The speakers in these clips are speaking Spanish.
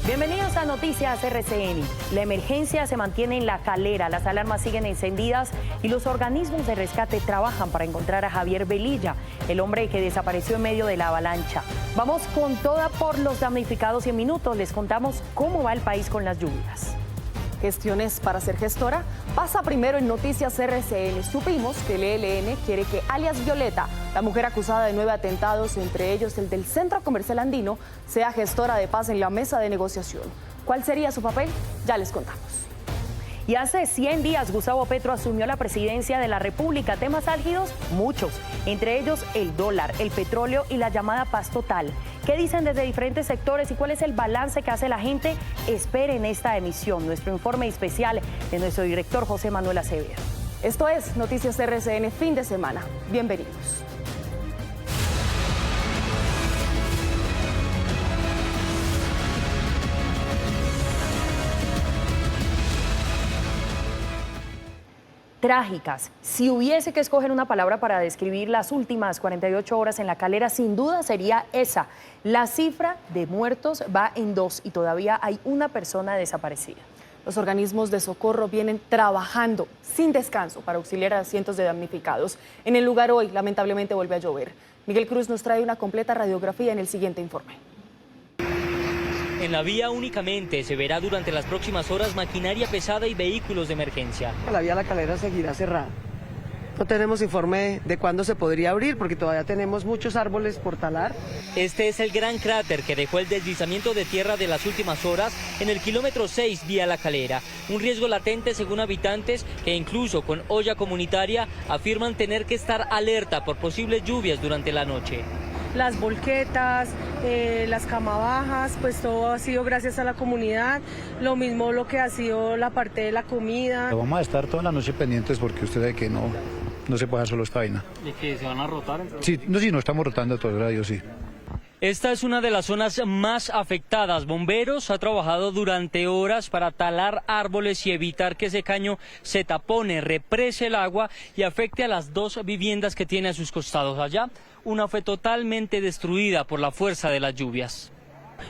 Bienvenidos a Noticias RCN. La emergencia se mantiene en La Calera, las alarmas siguen encendidas y los organismos de rescate trabajan para encontrar a Javier Velilla, el hombre que desapareció en medio de la avalancha. Vamos con toda por los damnificados y en minutos les contamos cómo va el país con las lluvias. Gestiones para ser gestora pasa primero en Noticias RCN. Supimos que el ELN quiere que alias Violeta, la mujer acusada de 9 atentados, entre ellos el del Centro Comercial Andino, sea gestora de paz en la mesa de negociación. ¿Cuál sería su papel? Ya les contamos. Y hace 100 días Gustavo Petro asumió la presidencia de la República. Temas álgidos, muchos, entre ellos el dólar, el petróleo y la llamada paz total. ¿Qué dicen desde diferentes sectores y cuál es el balance que hace la gente? Esperen esta emisión, nuestro informe especial de nuestro director José Manuel Acevedo. Esto es Noticias RCN fin de semana. Bienvenidos. Trágicas. Si hubiese que escoger una palabra para describir las últimas 48 horas en La Calera, sin duda sería esa. La cifra de muertos va en 2 y todavía hay una persona desaparecida. Los organismos de socorro vienen trabajando sin descanso para auxiliar a cientos de damnificados. En el lugar hoy, lamentablemente, vuelve a llover. Miguel Cruz nos trae una completa radiografía en el siguiente informe. En la vía únicamente se verá durante las próximas horas maquinaria pesada y vehículos de emergencia. La vía La Calera seguirá cerrada. No tenemos informe de cuándo se podría abrir porque todavía tenemos muchos árboles por talar. Este es el gran cráter que dejó el deslizamiento de tierra de las últimas horas en el kilómetro 6 vía La Calera. Un riesgo latente según habitantes que incluso con olla comunitaria afirman tener que estar alerta por posibles lluvias durante la noche. Las volquetas, las camabajas, pues todo ha sido gracias a la comunidad, lo mismo lo que ha sido la parte de la comida. Vamos a estar toda la noche pendientes porque usted sabe que no se puede hacer solo esta vaina. ¿Y que se van a rotar? Sí, no estamos rotando todo el radio, sí. Esta es una de las zonas más afectadas. Bomberos ha trabajado durante horas para talar árboles y evitar que ese caño se tapone, represe el agua y afecte a las 2 viviendas que tiene a sus costados. Allá, una fue totalmente destruida por la fuerza de las lluvias.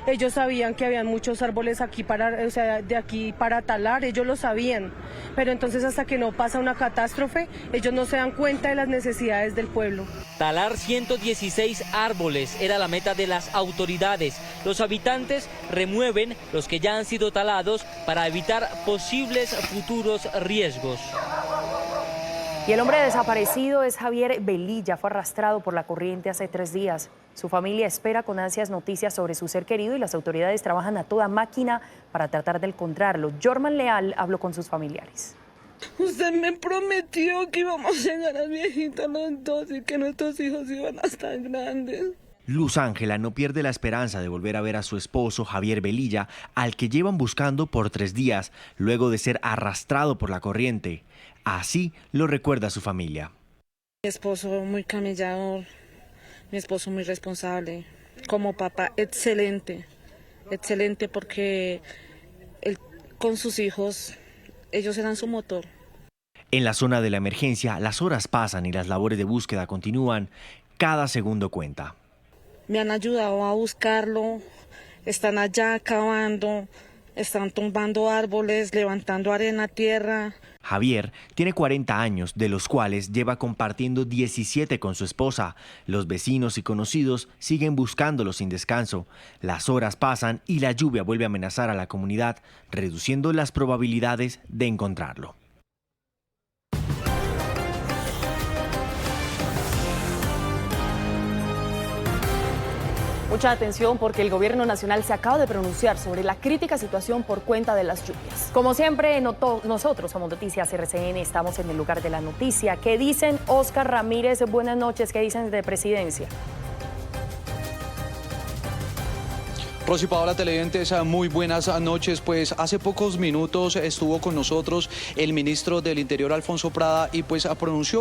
Ellos sabían que habían muchos árboles aquí de aquí para talar, ellos lo sabían, pero entonces hasta que no pasa una catástrofe, ellos no se dan cuenta de las necesidades del pueblo. Talar 116 árboles era la meta de las autoridades. Los habitantes remueven los que ya han sido talados para evitar posibles futuros riesgos. Y el hombre desaparecido es Javier Velilla, fue arrastrado por la corriente hace 3 días. Su familia espera con ansias noticias sobre su ser querido y las autoridades trabajan a toda máquina para tratar de encontrarlo. Jorman Leal habló con sus familiares. Usted me prometió que íbamos a llegar a viejita los 2 y que nuestros hijos iban a estar grandes. Luz Ángela no pierde la esperanza de volver a ver a su esposo Javier Velilla, al que llevan buscando por 3 días, luego de ser arrastrado por la corriente. Así lo recuerda su familia. Mi esposo muy camellador, mi esposo muy responsable, como papá excelente porque él, con sus hijos, ellos eran su motor. En la zona de la emergencia, las horas pasan y las labores de búsqueda continúan. Cada segundo cuenta. Me han ayudado a buscarlo, están allá cavando, están tumbando árboles, levantando arena, tierra. Javier tiene 40 años, de los cuales lleva compartiendo 17 con su esposa. Los vecinos y conocidos siguen buscándolo sin descanso. Las horas pasan y la lluvia vuelve a amenazar a la comunidad, reduciendo las probabilidades de encontrarlo. Mucha atención porque el gobierno nacional se acaba de pronunciar sobre la crítica situación por cuenta de las lluvias. Como siempre, nosotros somos Noticias RCN, estamos en el lugar de la noticia. ¿Qué dicen? Oscar Ramírez, buenas noches. ¿Qué dicen de presidencia? Rosy Paola, televidentes, muy buenas noches. Pues hace pocos minutos estuvo con nosotros el ministro del Interior, Alfonso Prada, y pues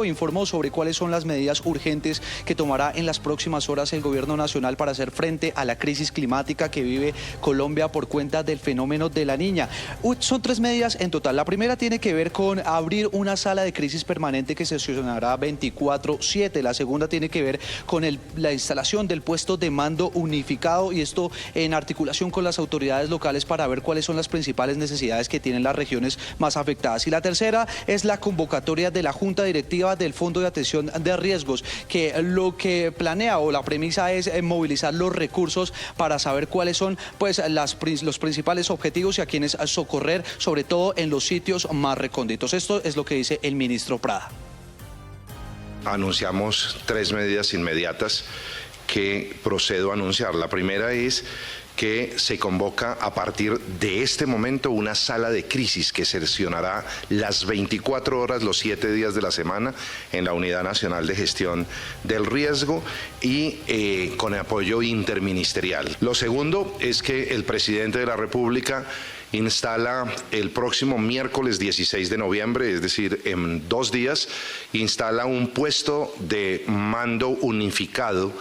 informó sobre cuáles son las medidas urgentes que tomará en las próximas horas el gobierno nacional para hacer frente a la crisis climática que vive Colombia por cuenta del fenómeno de la Niña. Son 3 medidas en total. La primera tiene que ver con abrir una sala de crisis permanente que sesionará 24/7. La segunda tiene que ver con la instalación del puesto de mando unificado, y esto en articulación con las autoridades locales para ver cuáles son las principales necesidades que tienen las regiones más afectadas. Y la tercera es la convocatoria de la Junta Directiva del Fondo de Atención de Riesgos, que lo que planea o la premisa es movilizar los recursos para saber cuáles son pues los principales objetivos y a quienes socorrer, sobre todo en los sitios más recónditos. Esto es lo que dice el ministro Prada. Anunciamos 3 medidas inmediatas que procedo a anunciar. La primera es que se convoca a partir de este momento una sala de crisis que sesionará las 24 horas, los 7 días de la semana en la Unidad Nacional de Gestión del Riesgo y con apoyo interministerial. Lo segundo es que el presidente de la República instala el próximo miércoles 16 de noviembre, es decir, en 2 días, instala un puesto de mando unificado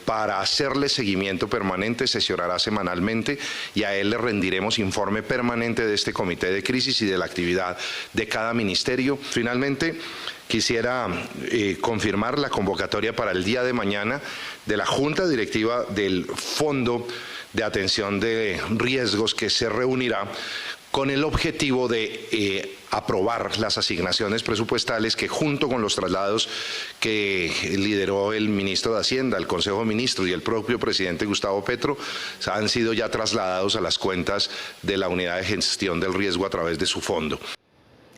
para hacerle seguimiento permanente, sesionará semanalmente y a él le rendiremos informe permanente de este comité de crisis y de la actividad de cada ministerio. Finalmente, quisiera confirmar la convocatoria para el día de mañana de la Junta Directiva del Fondo de Atención de Riesgos, que se reunirá con el objetivo de aprobar las asignaciones presupuestales que, junto con los traslados que lideró el ministro de Hacienda, el Consejo de Ministros y el propio presidente Gustavo Petro, han sido ya trasladados a las cuentas de la Unidad de Gestión del Riesgo a través de su fondo.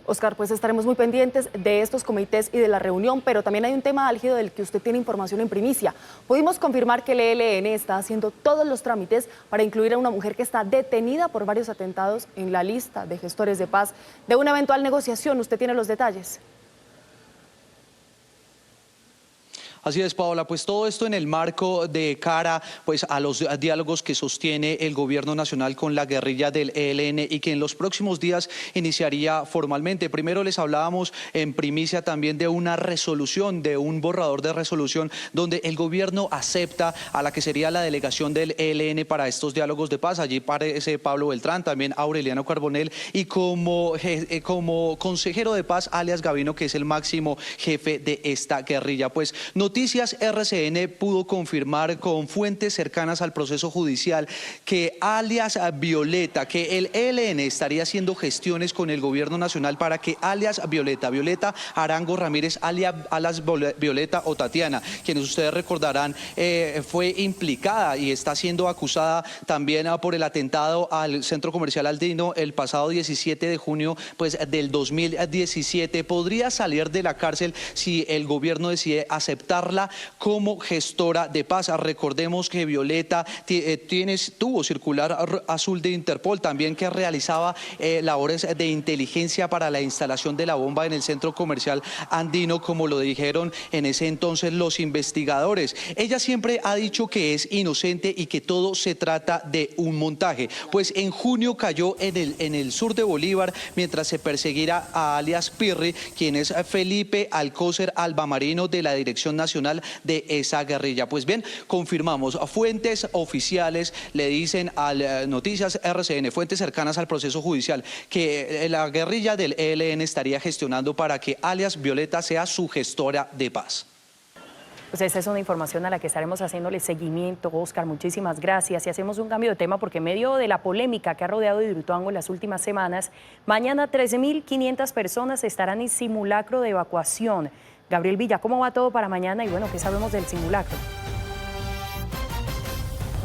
Oscar, pues estaremos muy pendientes de estos comités y de la reunión, pero también hay un tema álgido del que usted tiene información en primicia. Pudimos confirmar que el ELN está haciendo todos los trámites para incluir a una mujer que está detenida por varios atentados en la lista de gestores de paz de una eventual negociación. ¿Usted tiene los detalles? Así es, Paola, pues todo esto en el marco de cara pues a los diálogos que sostiene el gobierno nacional con la guerrilla del ELN y que en los próximos días iniciaría formalmente. Primero les hablábamos en primicia también de una resolución, de un borrador de resolución donde el gobierno acepta a la que sería la delegación del ELN para estos diálogos de paz. Allí aparece Pablo Beltrán, también Aureliano Carbonell y como consejero de paz, alias Gavino, que es el máximo jefe de esta guerrilla. Pues Noticias RCN pudo confirmar con fuentes cercanas al proceso judicial que alias Violeta, que el ELN estaría haciendo gestiones con el gobierno nacional para que alias Violeta Arango Ramírez, alias Violeta o Tatiana, quienes ustedes recordarán fue implicada y está siendo acusada también por el atentado al Centro Comercial Andino el pasado 17 de junio pues, del 2017, podría salir de la cárcel si el gobierno decide aceptar como gestora de paz. Recordemos que Violeta tuvo circular azul de Interpol, también que realizaba labores de inteligencia para la instalación de la bomba en el Centro Comercial Andino, como lo dijeron en ese entonces los investigadores. Ella siempre ha dicho que es inocente y que todo se trata de un montaje. Pues en junio cayó en el sur de Bolívar mientras se perseguirá a alias Pirri, quien es Felipe Alcócer Albamarino de la Dirección Nacional de esa guerrilla. Pues bien, confirmamos, fuentes oficiales le dicen a Noticias RCN, fuentes cercanas al proceso judicial, que la guerrilla del ELN estaría gestionando para que alias Violeta sea su gestora de paz. Pues esa es una información a la que estaremos haciéndole seguimiento, Oscar. Muchísimas gracias. Y hacemos un cambio de tema porque en medio de la polémica que ha rodeado Hidroituango en las últimas semanas, mañana 13.500 personas estarán en simulacro de evacuación. Gabriel Villa, ¿cómo va todo para mañana? Y bueno, ¿qué sabemos del simulacro?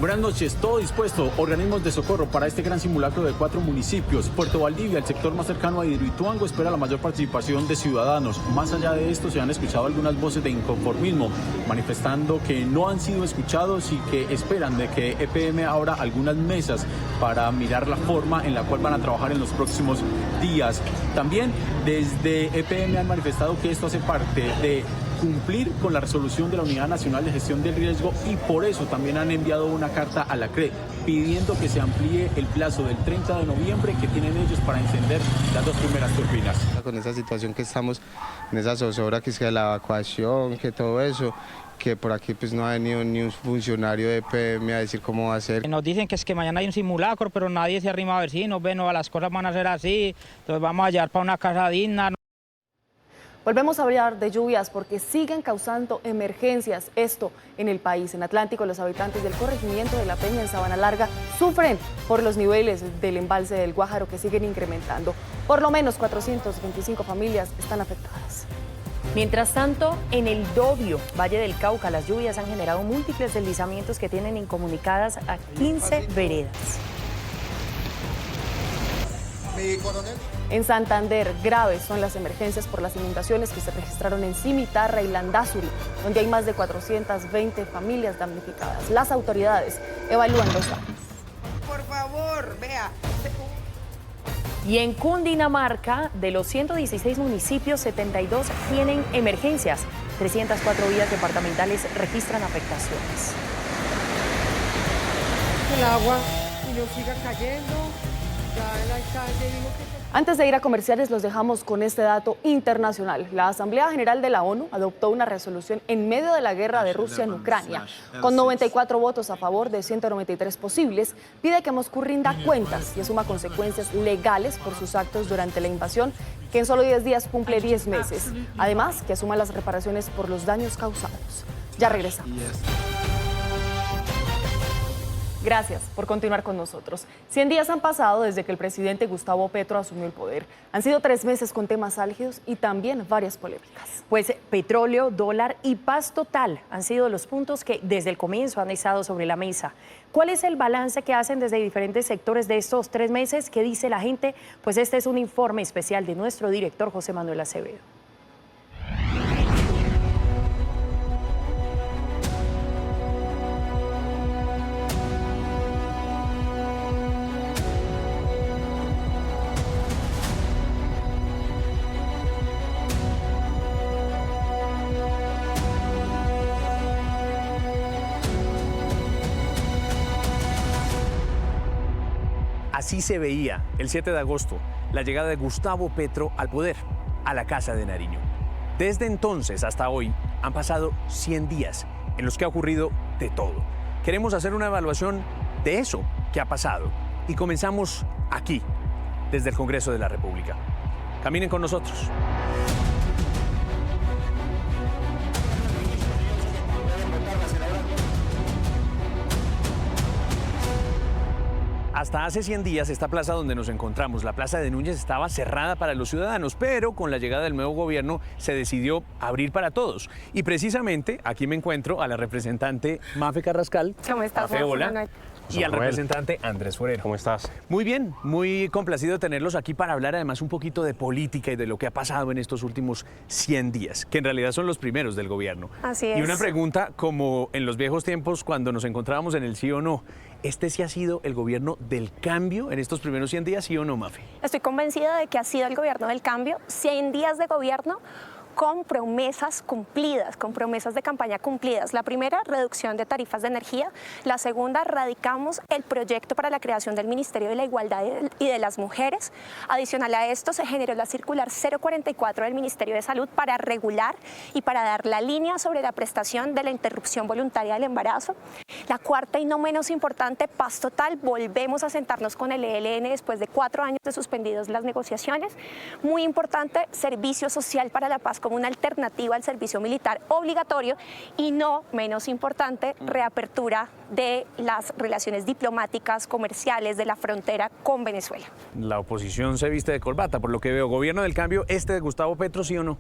Buenas noches, todo dispuesto, organismos de socorro para este gran simulacro de 4 municipios. Puerto Valdivia, el sector más cercano a Hidroituango, espera la mayor participación de ciudadanos. Más allá de esto, se han escuchado algunas voces de inconformismo, manifestando que no han sido escuchados y que esperan de que EPM abra algunas mesas para mirar la forma en la cual van a trabajar en los próximos días. También desde EPM han manifestado que esto hace parte de cumplir con la resolución de la Unidad Nacional de Gestión del Riesgo y por eso también han enviado una carta a la CRE pidiendo que se amplíe el plazo del 30 de noviembre que tienen ellos para encender las 2 primeras turbinas. Con esa situación que estamos, en esa zozobra que es que la evacuación, que todo eso, que por aquí pues no ha venido ni un funcionario de EPM a decir cómo va a ser. Nos dicen que es que mañana hay un simulacro, pero nadie se arrima a ver si nos ven, no, las cosas van a ser así, entonces vamos a llevar para una casa digna. Volvemos a hablar de lluvias porque siguen causando emergencias, esto en el país. En Atlántico, los habitantes del corregimiento de La Peña en Sabana Larga sufren por los niveles del embalse del Guájaro que siguen incrementando. Por lo menos 425 familias están afectadas. Mientras tanto, en el Dobio, Valle del Cauca, las lluvias han generado múltiples deslizamientos que tienen incomunicadas a 15 veredas. En Santander, graves son las emergencias por las inundaciones que se registraron en Cimitarra y Landázuri, donde hay más de 420 familias damnificadas. Las autoridades evalúan los daños. Por favor, vea. Y en Cundinamarca, de los 116 municipios, 72 tienen emergencias. 304 vías departamentales registran afectaciones. El agua y no siga cayendo. Ya el alcalde dijo que... Antes de ir a comerciales, los dejamos con este dato internacional. La Asamblea General de la ONU adoptó una resolución en medio de la guerra de Rusia en Ucrania. Con 94 votos a favor de 193 posibles, pide que Moscú rinda cuentas y asuma consecuencias legales por sus actos durante la invasión, que en solo 10 días cumple 10 meses. Además, que asuma las reparaciones por los daños causados. Ya regresamos. Gracias por continuar con nosotros. 100 días han pasado desde que el presidente Gustavo Petro asumió el poder. Han sido 3 meses con temas álgidos y también varias polémicas. Pues petróleo, dólar y paz total han sido los puntos que desde el comienzo han estado sobre la mesa. ¿Cuál es el balance que hacen desde diferentes sectores de estos 3 meses? ¿Qué dice la gente? Pues este es un informe especial de nuestro director José Manuel Acevedo. Así se veía el 7 de agosto la llegada de Gustavo Petro al poder, a la Casa de Nariño. Desde entonces hasta hoy han pasado 100 días en los que ha ocurrido de todo. Queremos hacer una evaluación de eso que ha pasado y comenzamos aquí, desde el Congreso de la República. Caminen con nosotros. Hasta hace 100 días esta plaza donde nos encontramos, la Plaza de Núñez, estaba cerrada para los ciudadanos, pero con la llegada del nuevo gobierno se decidió abrir para todos. Y precisamente aquí me encuentro a la representante Mafe Carrascal. ¿Cómo estás? Mafe, hola. Y al representante Andrés Forero. ¿Cómo estás? Muy bien, muy complacido de tenerlos aquí para hablar además un poquito de política y de lo que ha pasado en estos últimos 100 días, que en realidad son los primeros del gobierno. Así es. Y una pregunta como en los viejos tiempos cuando nos encontrábamos en el sí o no. ¿Este sí ha sido el gobierno del cambio en estos primeros 100 días, sí o no, Mafe? Estoy convencida de que ha sido el gobierno del cambio. 100 días de gobierno con promesas cumplidas, con promesas de campaña cumplidas. La primera, reducción de tarifas de energía. La segunda, radicamos el proyecto para la creación del Ministerio de la Igualdad y de las Mujeres. Adicional a esto, se generó la circular 044 del Ministerio de Salud para regular y para dar la línea sobre la prestación de la interrupción voluntaria del embarazo. La cuarta y no menos importante, paz total. Volvemos a sentarnos con el ELN después de 4 años de suspendidas las negociaciones. Muy importante, servicio social para la paz como una alternativa al servicio militar obligatorio y no menos importante, reapertura de las relaciones diplomáticas, comerciales de la frontera con Venezuela. La oposición se viste de corbata, por lo que veo. ¿Gobierno del cambio este de Gustavo Petro, sí o no?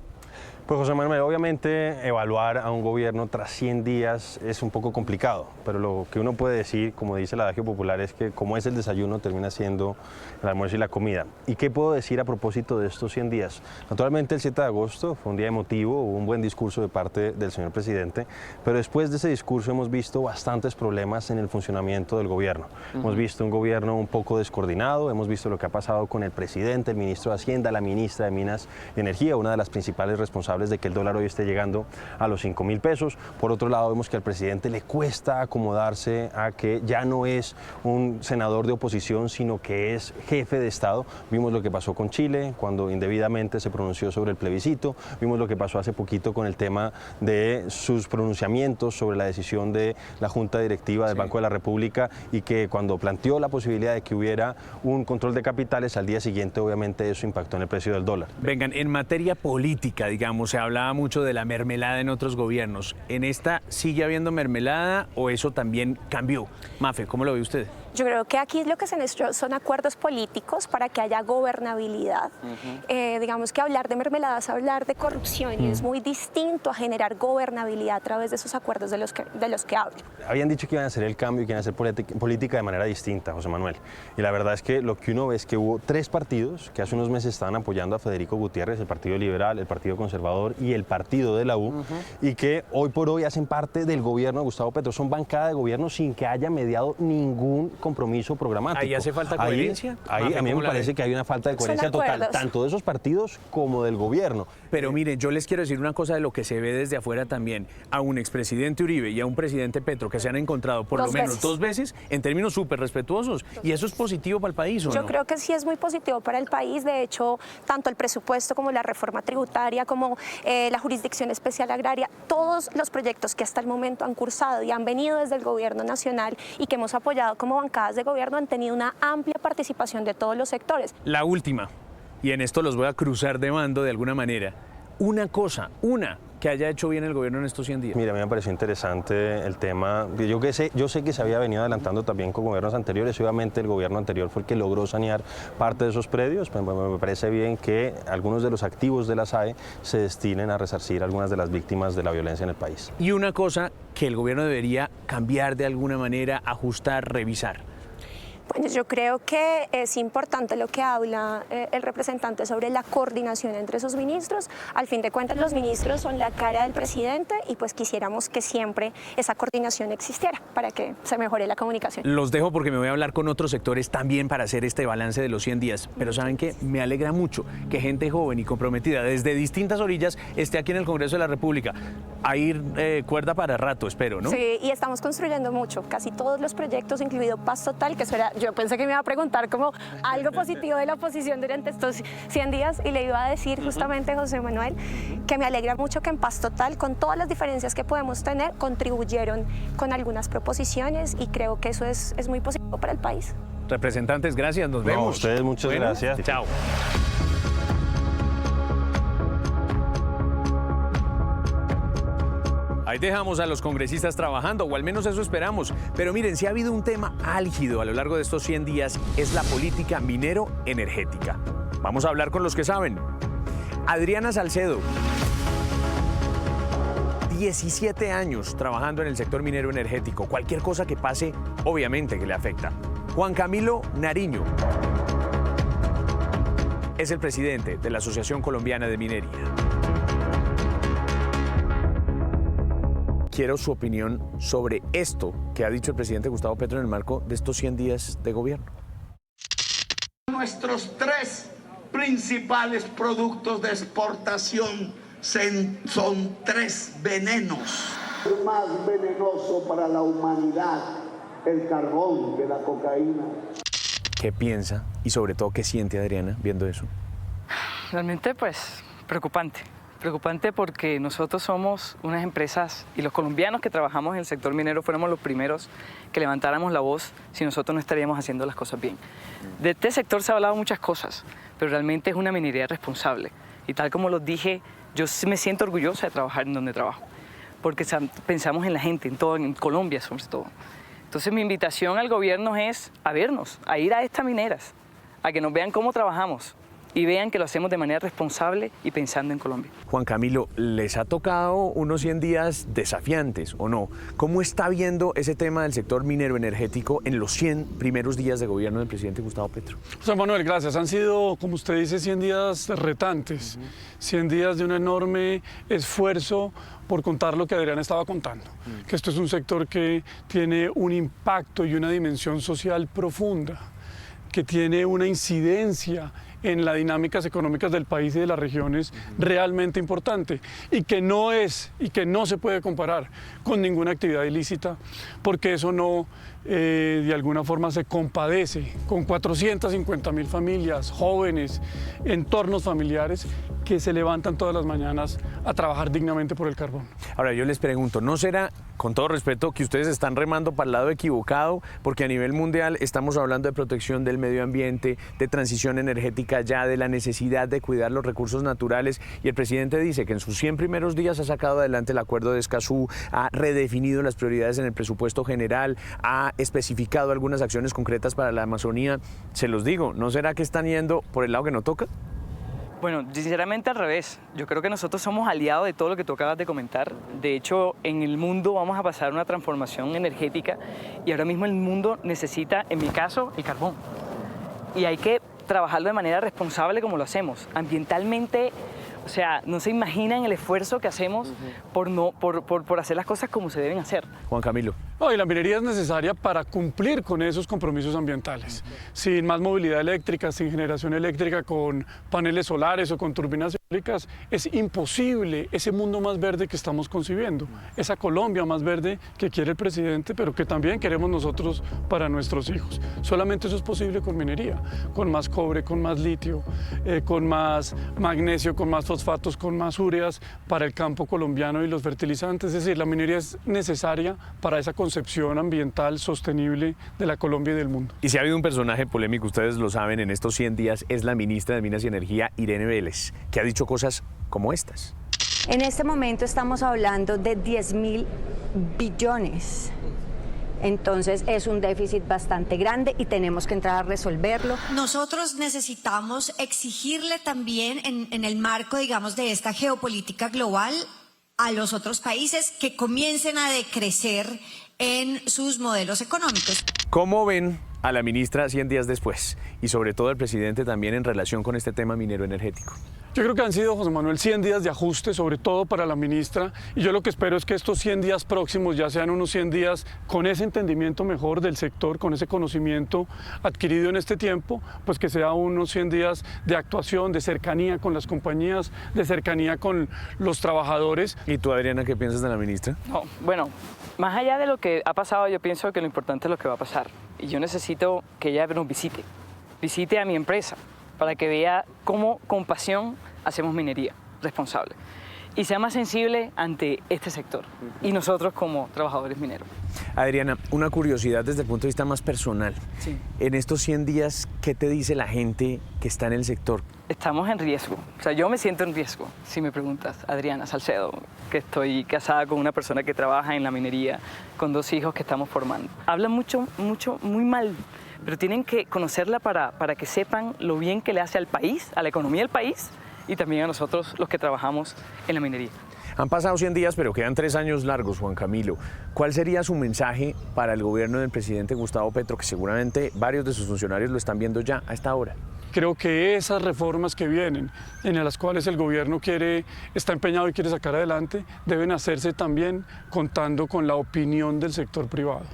Pues José Manuel, obviamente evaluar a un gobierno tras 100 días es un poco complicado, pero lo que uno puede decir, como dice el adagio popular, es que como es el desayuno, termina siendo el almuerzo y la comida. ¿Y qué puedo decir a propósito de estos 100 días? Naturalmente el 7 de agosto fue un día emotivo, hubo un buen discurso de parte del señor presidente, pero después de ese discurso hemos visto bastantes problemas en el funcionamiento del gobierno. Hemos visto un gobierno un poco descoordinado, hemos visto lo que ha pasado con el presidente, el ministro de Hacienda, la ministra de Minas y Energía, una de las principales responsables responsables de que el dólar hoy esté llegando a los 5.000 pesos. Por otro lado, vemos que al presidente le cuesta acomodarse a que ya no es un senador de oposición, sino que es jefe de Estado. Vimos lo que pasó con Chile, cuando indebidamente se pronunció sobre el plebiscito. Vimos lo que pasó hace poquito con el tema de sus pronunciamientos sobre la decisión de la Junta Directiva del Banco de la República, y que cuando planteó la posibilidad de que hubiera un control de capitales, al día siguiente obviamente eso impactó en el precio del dólar. Vengan, en materia política, digamos, se hablaba mucho de la mermelada en otros gobiernos. ¿En esta sigue habiendo mermelada o eso también cambió? Mafe, ¿cómo lo ve usted? Yo creo que aquí lo que se necesita son acuerdos políticos para que haya gobernabilidad. Digamos que hablar de mermelada es hablar de corrupción y es muy distinto a generar gobernabilidad a través de esos acuerdos de los que hablo. Habían dicho que iban a hacer el cambio y que iban a hacer política de manera distinta, José Manuel. Y la verdad es que lo que uno ve es que hubo 3 partidos que hace unos meses estaban apoyando a Federico Gutiérrez, el Partido Liberal, el Partido Conservador y el Partido de la U, y que hoy por hoy hacen parte del gobierno de Gustavo Petro. Son bancada de gobierno sin que haya mediado ningún compromiso programático. ¿Ahí hace falta coherencia? Ahí a mí me parece que hay una falta de coherencia total, tanto de esos partidos como del gobierno. Pero miren, yo les quiero decir una cosa de lo que se ve desde afuera también. A un expresidente Uribe y a un presidente Petro que se han encontrado por lo menos 2 veces en términos súper respetuosos, y eso es positivo para el país, ¿o no? Yo creo que sí es muy positivo para el país. De hecho, tanto el presupuesto como la reforma tributaria, como la jurisdicción especial agraria, todos los proyectos que hasta el momento han cursado y han venido desde el gobierno nacional y que hemos apoyado como bancadas de gobierno han tenido una amplia participación de todos los sectores. La última, y en esto los voy a cruzar de mando de alguna manera, una que haya hecho bien el gobierno en estos 100 días. Mira, a mí me pareció interesante el tema. Yo sé que se había venido adelantando también con gobiernos anteriores. Obviamente el gobierno anterior fue el que logró sanear parte de esos predios. Pues, me parece bien que algunos de los activos de la SAE se destinen a resarcir a algunas de las víctimas de la violencia en el país. Y una cosa que el gobierno debería cambiar de alguna manera, ajustar, revisar. Bueno, yo creo que es importante lo que habla el representante sobre la coordinación entre esos ministros. Al fin de cuentas, los ministros son la cara del presidente y pues quisiéramos que siempre esa coordinación existiera para que se mejore la comunicación. Los dejo porque me voy a hablar con otros sectores también para hacer este balance de los 100 días. Pero ¿saben qué? Me alegra mucho que gente joven y comprometida desde distintas orillas esté aquí en el Congreso de la República. A ir cuerda para rato, espero, ¿no? Sí, y estamos construyendo mucho. Casi todos los proyectos, incluido Paz Total, que eso era... Yo pensé que me iba a preguntar como algo positivo de la oposición durante estos 100 días y le iba a decir justamente, José Manuel, que me alegra mucho que en Paz Total, con todas las diferencias que podemos tener, contribuyeron con algunas proposiciones y creo que eso es muy positivo para el país. Representantes, gracias, nos vemos. A ustedes muchas gracias. Chao. Ahí dejamos a los congresistas trabajando, o al menos eso esperamos. Pero miren, si ha habido un tema álgido a lo largo de estos 100 días, es la política minero-energética. Vamos a hablar con los que saben. Adriana Salcedo, 17 años trabajando en el sector minero-energético. Cualquier cosa que pase, obviamente que le afecta. Juan Camilo Nariño es el presidente de la Asociación Colombiana de Minería. Quiero su opinión sobre esto que ha dicho el presidente Gustavo Petro en el marco de estos 100 días de gobierno. Nuestros 3 principales productos de exportación son 3 venenos. Es más venenoso para la humanidad el carbón que la cocaína. ¿Qué piensa y sobre todo qué siente Adriana viendo eso? Realmente pues preocupante. Preocupante porque nosotros somos unas empresas y los colombianos que trabajamos en el sector minero fuéramos los primeros que levantáramos la voz si nosotros no estaríamos haciendo las cosas bien. De este sector se ha hablado muchas cosas, pero realmente es una minería responsable. Y tal como los dije, yo me siento orgullosa de trabajar en donde trabajo, porque pensamos en la gente, en Colombia sobre todo. Entonces mi invitación al gobierno es a vernos, a ir a estas mineras, a que nos vean cómo trabajamos y vean que lo hacemos de manera responsable y pensando en Colombia. Juan Camilo, ¿les ha tocado unos 100 días desafiantes o no? ¿Cómo está viendo ese tema del sector minero energético en los 100 primeros días de gobierno del presidente Gustavo Petro? José Manuel, gracias. Han sido, como usted dice, 100 días retantes, 100 días de un enorme esfuerzo por contar lo que Adriana estaba contando, que esto es un sector que tiene un impacto y una dimensión social profunda. que tiene una incidencia en las dinámicas económicas del país y de las regiones realmente importante y que no se puede comparar con ninguna actividad ilícita, porque eso no de alguna forma se compadece con 450.000 familias, jóvenes, entornos familiares que se levantan todas las mañanas a trabajar dignamente por el carbón. Ahora yo les pregunto, ¿no será, con todo respeto, que ustedes están remando para el lado equivocado? Porque a nivel mundial estamos hablando de protección del medio ambiente, de transición energética ya, de la necesidad de cuidar los recursos naturales, y el presidente dice que en sus 100 primeros días ha sacado adelante el acuerdo de Escazú, ha redefinido las prioridades en el presupuesto general, ha especificado algunas acciones concretas para la Amazonía. Se los digo, ¿no será que están yendo por el lado que no toca? Bueno, sinceramente al revés. Yo creo que nosotros somos aliados de todo lo que tú acabas de comentar. De hecho, en el mundo vamos a pasar una transformación energética y ahora mismo el mundo necesita, en mi caso, el carbón. Y hay que trabajarlo de manera responsable como lo hacemos. Ambientalmente, o sea, no se imaginan el esfuerzo que hacemos por hacer las cosas como se deben hacer. Juan Camilo. No, y la minería es necesaria para cumplir con esos compromisos ambientales. Sin más movilidad eléctrica, sin generación eléctrica con paneles solares o con turbinas eólicas, es imposible ese mundo más verde que estamos concibiendo, esa Colombia más verde que quiere el presidente, pero que también queremos nosotros para nuestros hijos. Solamente eso es posible con minería, con más cobre, con más litio, con más magnesio, con más fosfatos, con más ureas para el campo colombiano y los fertilizantes. Es decir, la minería es necesaria para esa concepción ambiental sostenible de la Colombia y del mundo. Y si ha habido un personaje polémico, ustedes lo saben, en estos 100 días es la ministra de Minas y Energía, Irene Vélez, que ha dicho cosas como estas. En este momento estamos hablando de 10.000 billones. Entonces es un déficit bastante grande y tenemos que entrar a resolverlo. Nosotros necesitamos exigirle también en el marco, digamos, de esta geopolítica global a los otros países que comiencen a decrecer en sus modelos económicos. ¿Cómo ven a la ministra 100 días después? Y sobre todo al presidente también en relación con este tema minero energético. Yo creo que han sido, José Manuel, 100 días de ajuste, sobre todo para la ministra, y yo lo que espero es que estos 100 días próximos ya sean unos 100 días con ese entendimiento mejor del sector, con ese conocimiento adquirido en este tiempo, pues que sea unos 100 días de actuación, de cercanía con las compañías, de cercanía con los trabajadores. ¿Y tú, Adriana, qué piensas de la ministra? No, bueno, más allá de lo que ha pasado, yo pienso que lo importante es lo que va a pasar. Y yo necesito que ella nos visite a mi empresa, para que vea cómo con pasión hacemos minería responsable y sea más sensible ante este sector y nosotros como trabajadores mineros. Adriana, una curiosidad desde el punto de vista más personal. Sí. En estos 100 días, ¿qué te dice la gente que está en el sector? Estamos en riesgo, o sea, yo me siento en riesgo, si me preguntas, Adriana Salcedo, que estoy casada con una persona que trabaja en la minería, con 2 hijos que estamos formando. Hablan mucho, muy mal, pero tienen que conocerla para que sepan lo bien que le hace al país, a la economía del país y también a nosotros los que trabajamos en la minería. Han pasado 100 días, pero quedan 3 años largos, Juan Camilo. ¿Cuál sería su mensaje para el gobierno del presidente Gustavo Petro, que seguramente varios de sus funcionarios lo están viendo ya a esta hora? Creo que esas reformas que vienen, en las cuales el gobierno está empeñado y quiere sacar adelante, deben hacerse también contando con la opinión del sector privado.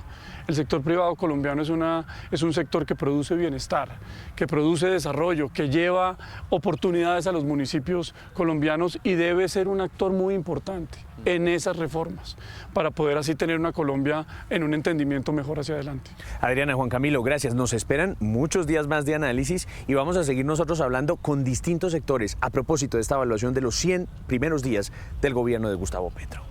El sector privado colombiano es un sector que produce bienestar, que produce desarrollo, que lleva oportunidades a los municipios colombianos y debe ser un actor muy importante en esas reformas para poder así tener una Colombia en un entendimiento mejor hacia adelante. Adriana, Juan Camilo, gracias. Nos esperan muchos días más de análisis y vamos a seguir nosotros hablando con distintos sectores a propósito de esta evaluación de los 100 primeros días del gobierno de Gustavo Petro.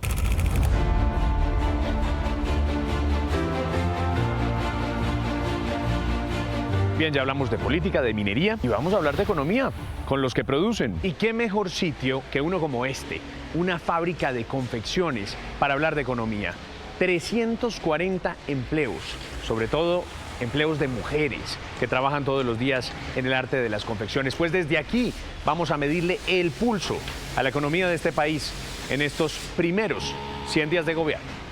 Bien, ya hablamos de política, de minería y vamos a hablar de economía con los que producen. ¿Y qué mejor sitio que uno como este, una fábrica de confecciones para hablar de economía? 340 empleos, sobre todo empleos de mujeres que trabajan todos los días en el arte de las confecciones. Pues desde aquí vamos a medirle el pulso a la economía de este país en estos primeros 100 días de gobierno.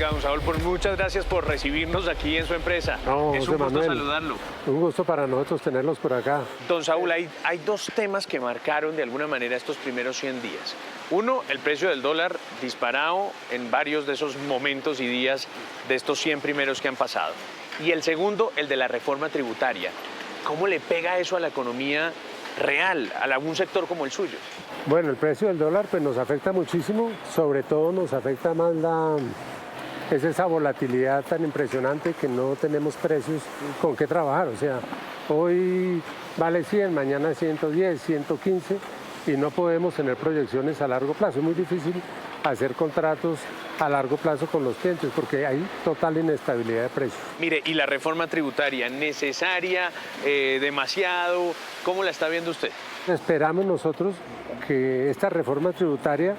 Oiga, don Saúl, pues muchas gracias por recibirnos aquí en su empresa. No, es un gusto saludarlo. Un gusto para nosotros tenerlos por acá. Don Saúl, hay dos temas que marcaron de alguna manera estos primeros 100 días. Uno, el precio del dólar disparado en varios de esos momentos y días de estos 100 primeros que han pasado. Y el segundo, el de la reforma tributaria. ¿Cómo le pega eso a la economía real, a algún sector como el suyo? Bueno, el precio del dólar pues nos afecta muchísimo, sobre todo nos afecta más es esa volatilidad tan impresionante que no tenemos precios con qué trabajar. O sea, hoy vale 100, mañana 110, 115 y no podemos tener proyecciones a largo plazo. Es muy difícil hacer contratos a largo plazo con los clientes porque hay total inestabilidad de precios. Mire, ¿y la reforma tributaria necesaria, demasiado? ¿Cómo la está viendo usted? Esperamos nosotros que esta reforma tributaria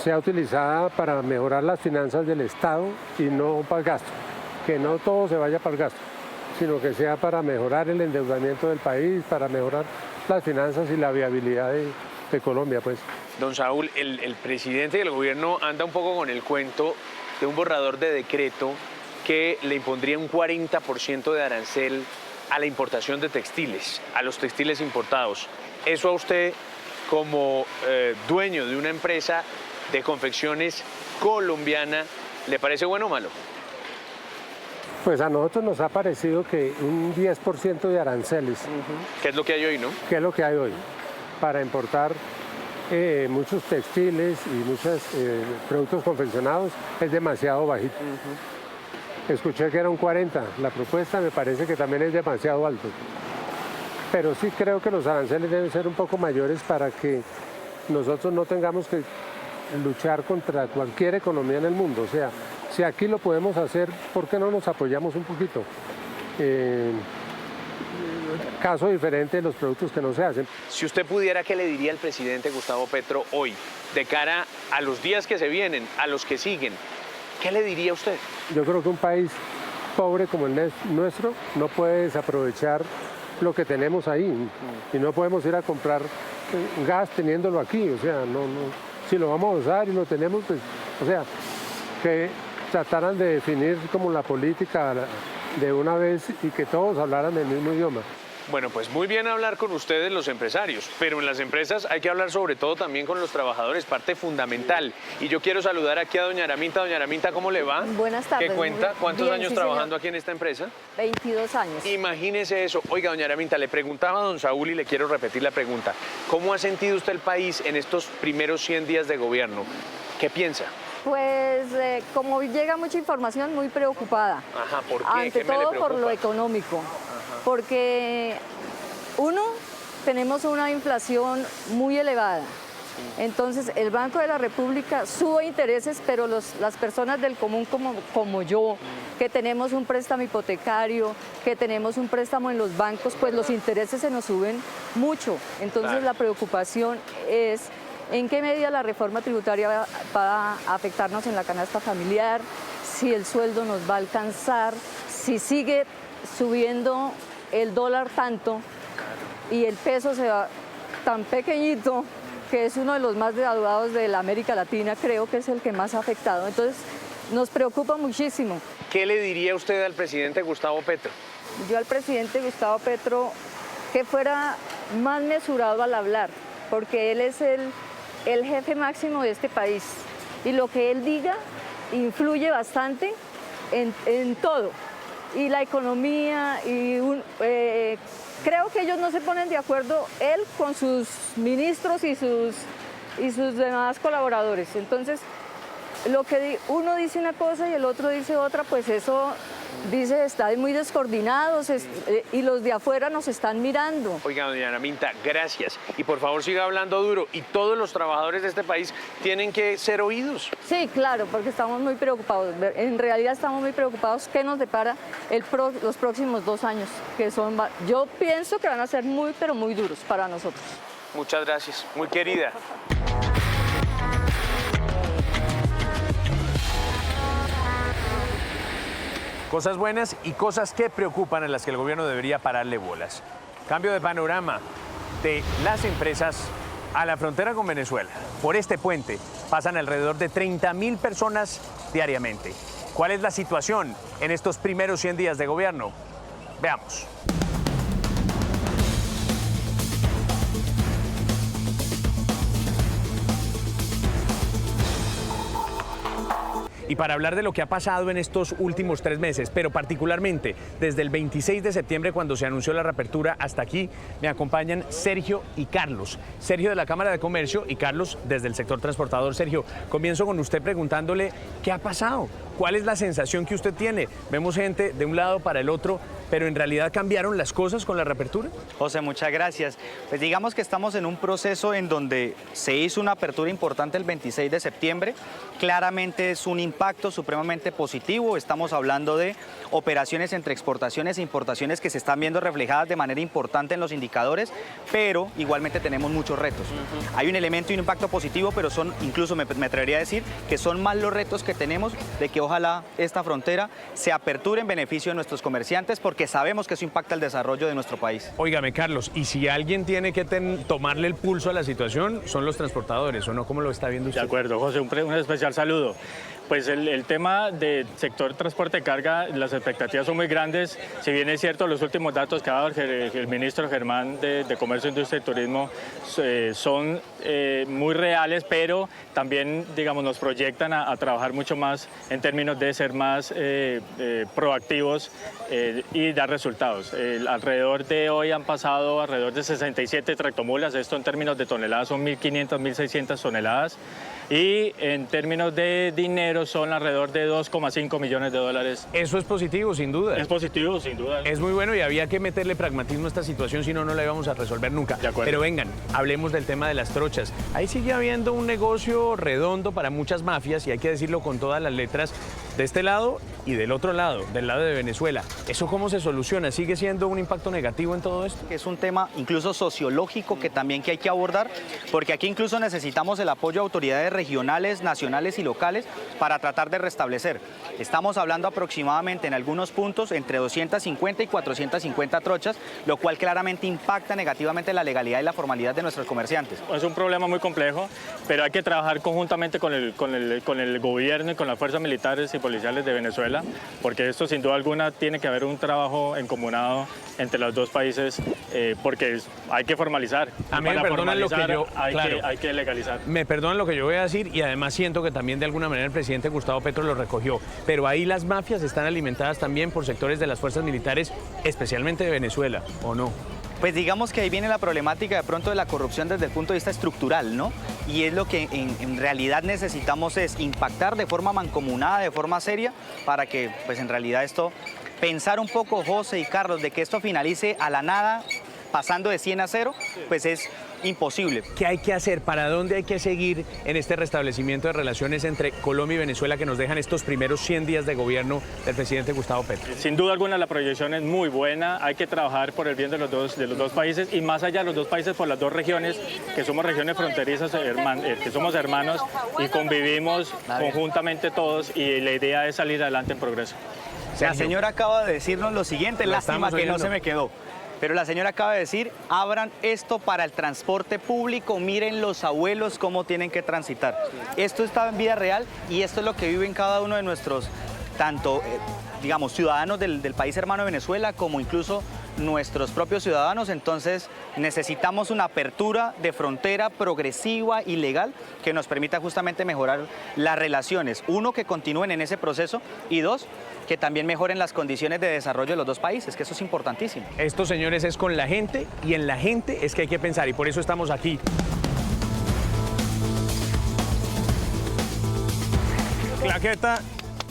sea utilizada para mejorar las finanzas del Estado y no para el gasto. Que no todo se vaya para el gasto, sino que sea para mejorar el endeudamiento del país, para mejorar las finanzas y la viabilidad de Colombia, pues. Don Saúl, el presidente del gobierno anda un poco con el cuento de un borrador de decreto que le impondría un 40% de arancel a la importación de textiles, a los textiles importados. ¿Eso a usted, como dueño de una empresa de confecciones colombiana, le parece bueno o malo? Pues a nosotros nos ha parecido que un 10% de aranceles. ¿Qué es lo que hay hoy, no? ¿Qué es lo que hay hoy? Para importar muchos textiles y muchos productos confeccionados es demasiado bajito. Escuché que era un 40, la propuesta me parece que también es demasiado alto. Pero sí creo que los aranceles deben ser un poco mayores para que nosotros no tengamos que luchar contra cualquier economía en el mundo. O sea, si aquí lo podemos hacer, ¿por qué no nos apoyamos un poquito? Caso diferente de los productos que no se hacen. Si usted pudiera, ¿qué le diría al presidente Gustavo Petro hoy, de cara a los días que se vienen, a los que siguen? ¿Qué le diría usted? Yo creo que un país pobre como el nuestro no puede desaprovechar lo que tenemos ahí y no podemos ir a comprar gas teniéndolo aquí. O sea, si lo vamos a usar y lo tenemos, pues, o sea, que trataran de definir como la política de una vez y que todos hablaran el mismo idioma. Bueno, pues muy bien hablar con ustedes los empresarios, pero en las empresas hay que hablar sobre todo también con los trabajadores, parte fundamental. Y yo quiero saludar aquí a doña Araminta. Doña Araminta, ¿cómo le va? Buenas tardes. ¿Qué cuenta? ¿Cuántos bien, años sí, trabajando señor. aquí en esta empresa? 22 años. Imagínese eso. Oiga, doña Araminta, le preguntaba a don Saúl y le quiero repetir la pregunta. ¿Cómo ha sentido usted el país en estos primeros 100 días de gobierno? ¿Qué piensa? Pues como llega mucha información, muy preocupada. Ajá, ¿por qué? Ante ¿Qué me le todo preocupa? por lo económico. Porque uno, tenemos una inflación muy elevada. Entonces, el Banco de la República sube intereses, pero las personas del común como yo, que tenemos un préstamo hipotecario, que tenemos un préstamo en los bancos, pues los intereses se nos suben mucho. Entonces, Claro. la preocupación es en qué medida la reforma tributaria va a afectarnos en la canasta familiar, si el sueldo nos va a alcanzar, si sigue subiendo el dólar tanto y el peso se va tan pequeñito, que es uno de los más devaluados de la América Latina, creo que es el que más ha afectado. Entonces, nos preocupa muchísimo. ¿Qué le diría usted al presidente Gustavo Petro? Yo al presidente Gustavo Petro que fuera más mesurado al hablar, porque él es el jefe máximo de este país y lo que él diga influye bastante en todo. Y la economía, creo que ellos no se ponen de acuerdo, él con sus ministros y sus demás colaboradores. Entonces, lo que uno dice una cosa y el otro dice otra, pues eso dice, está muy descoordinados y los de afuera nos están mirando. Oiga, doña Araminta, gracias. Y por favor siga hablando duro. Y todos los trabajadores de este país tienen que ser oídos. Sí, claro, porque estamos muy preocupados. En realidad estamos muy preocupados qué nos depara los próximos 2 años, que son, yo pienso que van a ser muy, pero muy duros para nosotros. Muchas gracias. Muy querida. Cosas buenas y cosas que preocupan en las que el gobierno debería pararle bolas. Cambio de panorama de las empresas a la frontera con Venezuela. Por este puente pasan alrededor de 30.000 personas diariamente. ¿Cuál es la situación en estos primeros 100 días de gobierno? Veamos. Y para hablar de lo que ha pasado en estos últimos 3 meses, pero particularmente desde el 26 de septiembre cuando se anunció la reapertura hasta aquí, me acompañan Sergio y Carlos. Sergio de la Cámara de Comercio y Carlos desde el sector transportador. Sergio, comienzo con usted preguntándole qué ha pasado. ¿Cuál es la sensación que usted tiene? Vemos gente de un lado para el otro, pero ¿en realidad cambiaron las cosas con la reapertura? José, muchas gracias. Pues digamos que estamos en un proceso en donde se hizo una apertura importante el 26 de septiembre. Claramente es un impacto supremamente positivo. Estamos hablando de operaciones entre exportaciones e importaciones que se están viendo reflejadas de manera importante en los indicadores, pero igualmente tenemos muchos retos. Hay un elemento y un impacto positivo, pero son, incluso me atrevería a decir, que son más los retos que tenemos de que ojalá esta frontera se aperture en beneficio de nuestros comerciantes, porque sabemos que eso impacta el desarrollo de nuestro país. Óigame, Carlos, y si alguien tiene que tomarle el pulso a la situación, son los transportadores, ¿o no? ¿Cómo lo está viendo usted? De acuerdo, José, un especial saludo. Pues el tema del sector transporte de carga, las expectativas son muy grandes. Si bien es cierto, los últimos datos que ha dado el ministro Germán de Comercio, Industria y Turismo son muy reales, pero también, digamos, nos proyectan a trabajar mucho más en términos de ser más proactivos y dar resultados. Alrededor de hoy han pasado alrededor de 67 tractomulas, esto en términos de toneladas son 1.500, 1.600 toneladas. Y en términos de dinero son alrededor de 2,5 millones de dólares. Eso es positivo, sin duda. Es positivo, sin duda. Es muy bueno y había que meterle pragmatismo a esta situación, si no, no la íbamos a resolver nunca. De acuerdo. Pero vengan, hablemos del tema de las trochas. Ahí sigue habiendo un negocio redondo para muchas mafias y hay que decirlo con todas las letras, de este lado y del otro lado, del lado de Venezuela. ¿Eso cómo se soluciona? ¿Sigue siendo un impacto negativo en todo esto? Es un tema incluso sociológico que también hay que abordar, porque aquí incluso necesitamos el apoyo de autoridades regionales, nacionales y locales para tratar de restablecer. Estamos hablando aproximadamente en algunos puntos entre 250 y 450 trochas, lo cual claramente impacta negativamente la legalidad y la formalidad de nuestros comerciantes. Es un problema muy complejo, pero hay que trabajar conjuntamente con el gobierno y con las fuerzas militares y policiales de Venezuela, porque esto sin duda alguna tiene que haber un trabajo encomunado entre los dos países, porque hay que formalizar. A mí me perdonan lo que yo... Hay que legalizar. Me perdonan lo que yo voy a decir y además siento que también de alguna manera el presidente Gustavo Petro lo recogió, pero ahí las mafias están alimentadas también por sectores de las fuerzas militares, especialmente de Venezuela, ¿o no? Pues digamos que ahí viene la problemática de pronto de la corrupción desde el punto de vista estructural, ¿no? Y es lo que en realidad necesitamos es impactar de forma mancomunada, de forma seria, para que pues en realidad esto, pensar un poco, José y Carlos, de que esto finalice a la nada, pasando de 100 a 0, pues es imposible. ¿Qué hay que hacer? ¿Para dónde hay que seguir en este restablecimiento de relaciones entre Colombia y Venezuela que nos dejan estos primeros 100 días de gobierno del presidente Gustavo Petro? Sin duda alguna la proyección es muy buena, hay que trabajar por el bien de los dos países y más allá de los dos países por las dos regiones, que somos regiones fronterizas, que somos hermanos y convivimos conjuntamente todos y la idea es salir adelante en progreso. La señora acaba de decirnos lo siguiente, lástima que no se me quedó. Pero la señora acaba de decir, abran esto para el transporte público, miren los abuelos cómo tienen que transitar. Esto está en vida real y esto es lo que viven cada uno de nuestros, tanto, digamos, ciudadanos del país hermano de Venezuela, como incluso nuestros propios ciudadanos. Entonces necesitamos una apertura de frontera progresiva y legal que nos permita justamente mejorar las relaciones. Uno, que continúen en ese proceso y dos, que también mejoren las condiciones de desarrollo de los dos países, que eso es importantísimo. Esto, señores, es con la gente y en la gente es que hay que pensar y por eso estamos aquí. Claqueta,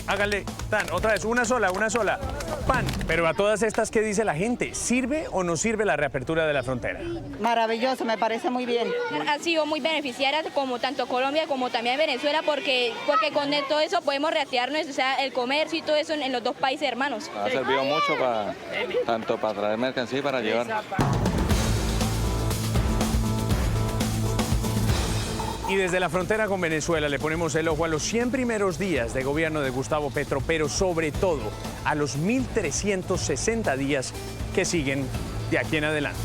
hágale, tan, otra vez, una sola, pan. Pero a todas estas, ¿qué dice la gente? ¿Sirve o no sirve la reapertura de la frontera? Maravilloso, me parece muy bien. Ha sido muy beneficiaria como tanto Colombia como también Venezuela porque con todo eso podemos reactivarnos, o sea, el comercio y todo eso en los dos países hermanos. Ha servido mucho tanto para traer mercancía y para llevar. Y desde la frontera con Venezuela le ponemos el ojo a los 100 primeros días de gobierno de Gustavo Petro, pero sobre todo a los 1.360 días que siguen de aquí en adelante.